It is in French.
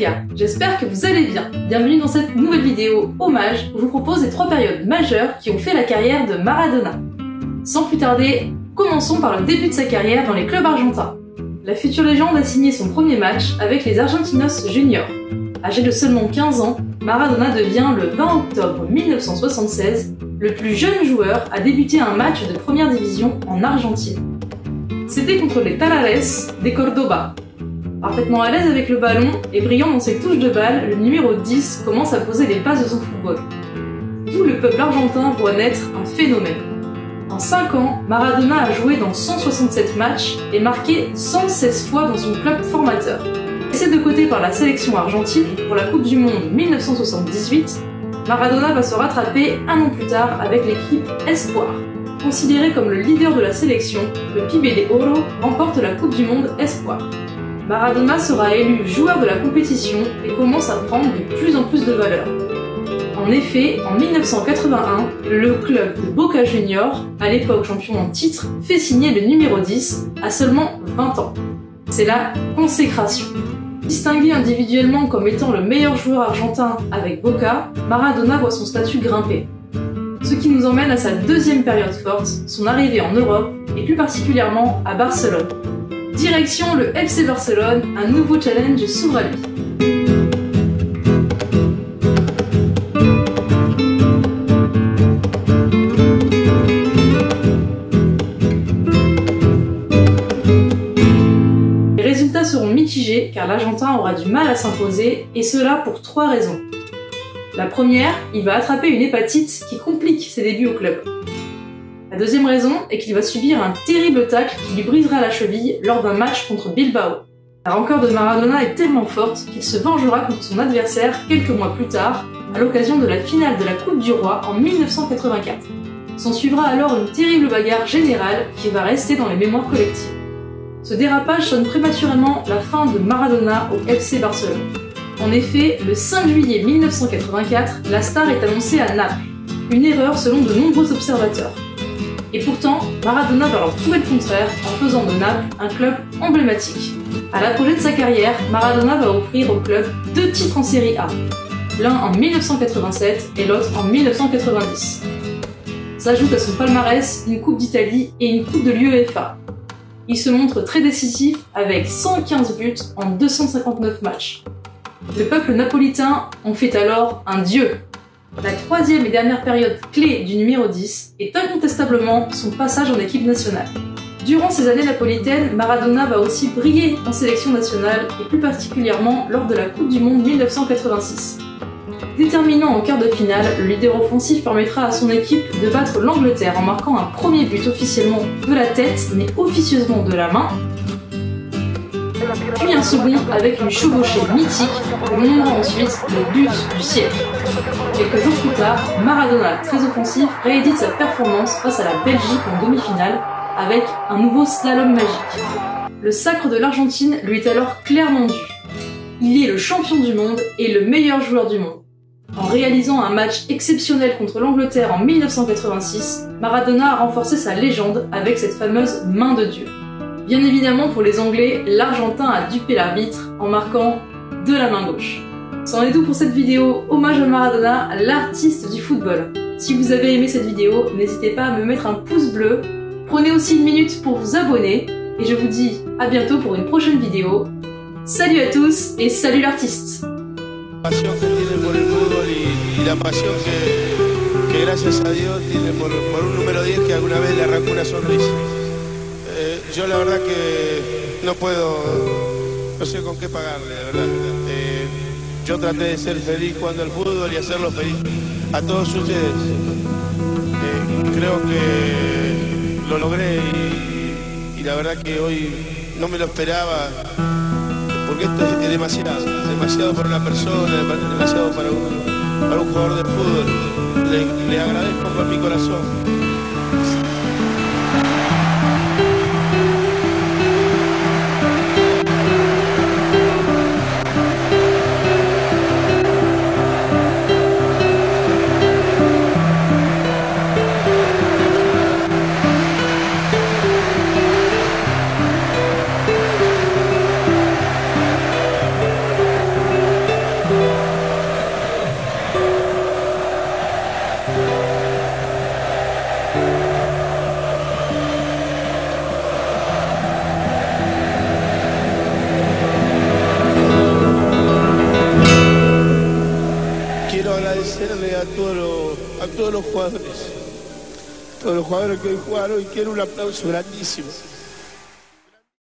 gars, j'espère que vous allez bien. Bienvenue dans cette nouvelle vidéo hommage où je vous propose les 3 périodes majeures qui ont fait la carrière de Maradona. Sans plus tarder, commençons par le début de sa carrière dans les clubs argentins. La future légende a signé son premier match avec les Argentinos Juniors. Âgé de seulement 15 ans, Maradona devient le 20 octobre 1976 le plus jeune joueur à débuter un match de première division en Argentine. C'était contre les Talares de Cordoba. Parfaitement à l'aise avec le ballon et brillant dans ses touches de balle, le numéro 10 commence à poser les bases de son football. Tout le peuple argentin voit naître un phénomène. En 5 ans, Maradona a joué dans 167 matchs et marqué 116 fois dans son club formateur. Laissé de côté par la sélection argentine pour la Coupe du Monde 1978, Maradona va se rattraper un an plus tard avec l'équipe Espoir. Considéré comme le leader de la sélection, le Pibe de Oro remporte la Coupe du Monde Espoir. Maradona sera élu joueur de la compétition et commence à prendre de plus en plus de valeur. En effet, en 1981, le club de Boca Juniors, à l'époque champion en titre, fait signer le numéro 10 à seulement 20 ans. C'est la consécration. Distingué individuellement comme étant le meilleur joueur argentin avec Boca, Maradona voit son statut grimper. Ce qui nous emmène à sa deuxième période forte, son arrivée en Europe et plus particulièrement à Barcelone. Direction le FC Barcelone, un nouveau challenge s'ouvre à lui. Les résultats seront mitigés car l'Argentin aura du mal à s'imposer et cela pour 3 raisons. La première, il va attraper une hépatite qui complique ses débuts au club. La deuxième raison est qu'il va subir un terrible tacle qui lui brisera la cheville lors d'un match contre Bilbao. La rancœur de Maradona est tellement forte qu'il se vengera contre son adversaire quelques mois plus tard, à l'occasion de la finale de la Coupe du Roi en 1984. S'en suivra alors une terrible bagarre générale qui va rester dans les mémoires collectives. Ce dérapage sonne prématurément la fin de Maradona au FC Barcelone. En effet, le 5 juillet 1984, la star est annoncée à Naples. Une erreur selon de nombreux observateurs. Et pourtant, Maradona va leur prouver le contraire en faisant de Naples un club emblématique. À l'apogée de sa carrière, Maradona va offrir au club 2 titres en Série A, l'un en 1987 et l'autre en 1990. S'ajoute à son palmarès une Coupe d'Italie et une Coupe de l'UEFA. Il se montre très décisif avec 115 buts en 259 matchs. Le peuple napolitain en fait alors un dieu. La 3e et dernière période clé du numéro 10 est incontestablement son passage en équipe nationale. Durant ces années napolitaines, Maradona va aussi briller en sélection nationale et plus particulièrement lors de la Coupe du Monde 1986. Déterminant en quart de finale, le leader offensif permettra à son équipe de battre l'Angleterre en marquant un premier but officiellement de la tête mais officieusement de la main, puis un second avec une chevauchée mythique que l'on nommera ensuite le but du siècle. Quelques jours plus tard, Maradona, très offensif, réédite sa performance face à la Belgique en demi-finale avec un nouveau slalom magique. Le sacre de l'Argentine lui est alors clairement dû. Il est le champion du monde et le meilleur joueur du monde. En réalisant un match exceptionnel contre l'Angleterre en 1986, Maradona a renforcé sa légende avec cette fameuse main de Dieu. Bien évidemment, pour les Anglais, l'Argentin a dupé l'arbitre en marquant de la main gauche. C'en est tout pour cette vidéo hommage à Maradona, l'artiste du football. Si vous avez aimé cette vidéo, n'hésitez pas à me mettre un pouce bleu. Prenez aussi une minute pour vous abonner. Et je vous dis à bientôt pour une prochaine vidéo. Salut à tous et salut l'artiste! La pasión que gracias a Dios tiene por un número 10 que alguna vez le arrancó una sonrisa. Yo la verdad que no sé con qué pagarle, la verdad. Yo traté de ser feliz jugando al fútbol y hacerlo feliz a todos ustedes. Creo que lo logré y la verdad que hoy no me lo esperaba, porque esto es demasiado para una persona, demasiado para un jugador de fútbol. Le agradezco con mi corazón. agradecerle a todos los jugadores que hoy jugaron y quiero un aplauso grandísimo.